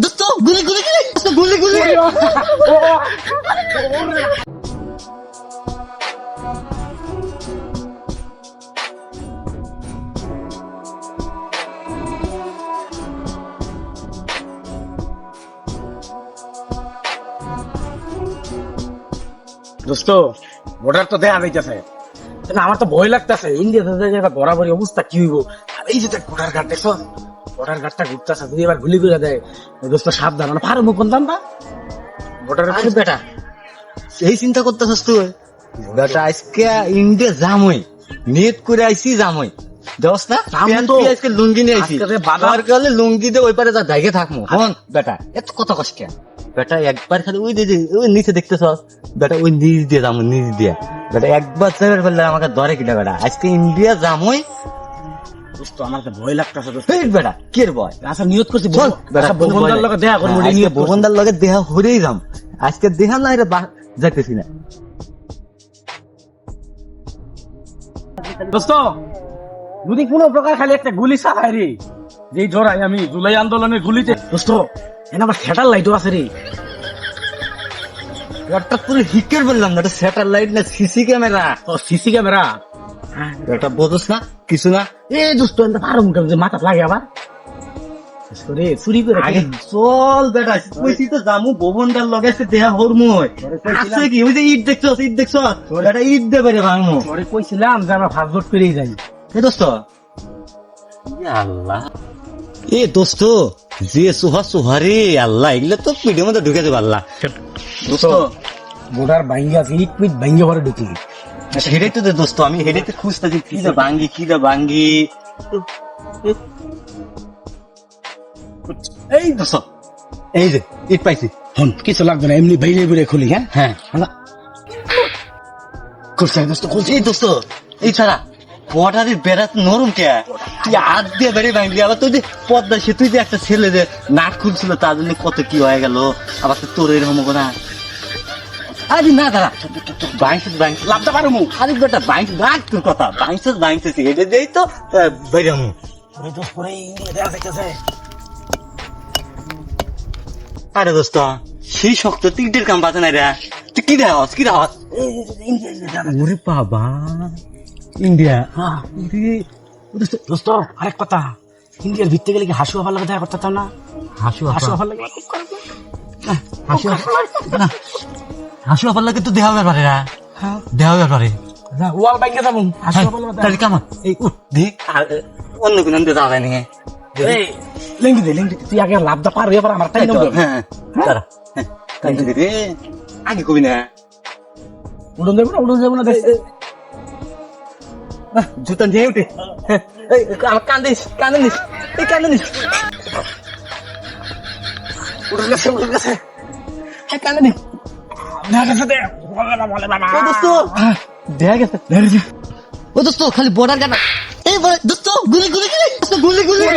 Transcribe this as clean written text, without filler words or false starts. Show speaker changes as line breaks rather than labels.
দোস্ত গুলি গুলি গুলি গুলি গুলি
দোস্ত বর্ডার তো দেখা যাইতেছে, আমার তো ভয় লাগতেছে। ইন্ডিয়াতে বরাবরই অবস্থা কি হইব। আর এই যে বর্ডার গার্ড দেখছো, বর্ডার গার্ডটা ঘুরতেছে, যদি এবার গুলি করে দেয় দোস্ত সাবধান। মানে পারো মুখ কোনতাম না বর্ডারের বেটা।
এই চিন্তা করতেছস তুই? বেটা আজকে ইন্ডিয়া জামই নেট করে আইছি জামই দোস না আজকে লুঙ্গি নিয়ে আইছি। বাবার গেলে লুঙ্গি দিয়ে ওই পারে যা জায়গা থাকবো। হন বেটা এত কত কষ্ট বেটা, একবার খালি ওই দিয়ে ওই নিচে দেখতেছ বেটা, ওই নিচ দিয়ে যাবো, নিচ দিয়ে বেটা একবার যাবার ফেললে আমাকে ধরে কিনা বেটা। আজকে ইন্ডিয়া জামই
দোস্ত, আমার তো ভয় লাগতেছে দোস্ত।
বেটা কি ভয়?
আচ্ছা নিয়ত করছি বন্ধুর লগে দেখা করবো,
বন্ধুর লগে দেহা হরেই যাম। আজকে দেহা না এটা যাইতেছি না
দোস্ত। যদি কোনো প্রকার খালি একটা গুলি চালাই রে, যে জড়াই আমি জুলাই আন্দোলনের গুলিতে দোস্ত, এনে আবার স্যাটেলাইটও আছে রে।
একটা পুরো হিটের বললাম না, এটা স্যাটেলাইট না সিসি ক্যামেরা।
ও সিসি ক্যামেরা,
এটা বোঝস না কিছু না।
এ দোস্ত পারো মুখে মাথা লাগে আবার চুরি করে
আগে চল বেটা, কইছি তো জামু ভবনটার লগে দেহা হরময় আছে কি। ওই যে ইট দেখছ, ইট দেখছ, এটা ইট দেবে রে ভাঙমু।
তোরে কইছিলাম যে আমরা ফাস্ট ফুড করেই যাই।
এ দোস্ত আল্লাহ, এ দোস্ত যে সোহা সোহারে আল্লাহ, এগুলো তো পিঠের মধ্যে ঢুকে দেবো আল্লাহ।
দোস্ত বোর্ডার ভাঙ্গি আছে, ইট পিট ভাঙ্গি ঘরে ঢুকি।
হেডেই তো দোস্ত, আমি হেডেই তো খুঁজতেছি কি দা ভাঙ্গি, কি দা ভাঙ্গি। এই দোস্ত এই যে ইট পাইছি।
হন কিছু লাগবে না, এমনি বাইরে বেড়ে খুলি। হ্যাঁ
হ্যাঁ
খুলছে দোস্ত, খুলছে।
এই দোস্ত এই ছাড়া বর্ডারের বেড়া নরম কে, তুই হাত দিয়ে বেড়ে ভাঙলি। আবার তুই যে পদ্মা সেতু যে একটা ছেলে যে নাক খুলছিল, তার জন্য কত কি হয়ে গেল। আবার তো তোর এরকম না। আরে না দাঁড়া, বাইশ লাভটা পারো মু। আরে বেটা বাইশ রাখ, তোর কথা বাইশ হেঁটে দেই তো বেড়ে মু। আরে দোস্ত সেই শক্ত তিনটের কাম বাজে নাই রে। তুই কি দেওয়া কি দেওয়া? ওরে বাবা ইন্ডিয়া।
দোস্ত আরেক কথা, ইন্ডিয়ার ভিত্তি গেলে কি হাসু আবার লাগে দেখা করতে না?
হাসু
হাসু আবার লাগে,
হাসু আপার লাগে তো দেহা ব্যাপারে রা, দেহা ব্যাপারে
ওয়াল ব্যাংকে যাবো। হাসু আবার
তাহলে কামান এই উঠ দেখ, অন্য কোনো যাওয়া যায় না।
লেঙ্গি দে, লেঙ্গি তুই আগে লাভটা পার হয়ে আমার টাইম নেবো।
হ্যাঁ দাঁড়া, রে আগে কবি না।
উড়ন যাবো না, উড়ন যাবো না।
জুতা নিয়ে উঠে আমার কান্দিস কান্দিস এই কান্দিস
উড়ন গেছে, উড়ন গেছে। হ্যাঁ কান্দে নি
দোস্ত দেখা গেছে। ও দোস্ত খালি বর্ডার গানা এই দোস্ত গুলি গুলি গুলি গুলি গুলি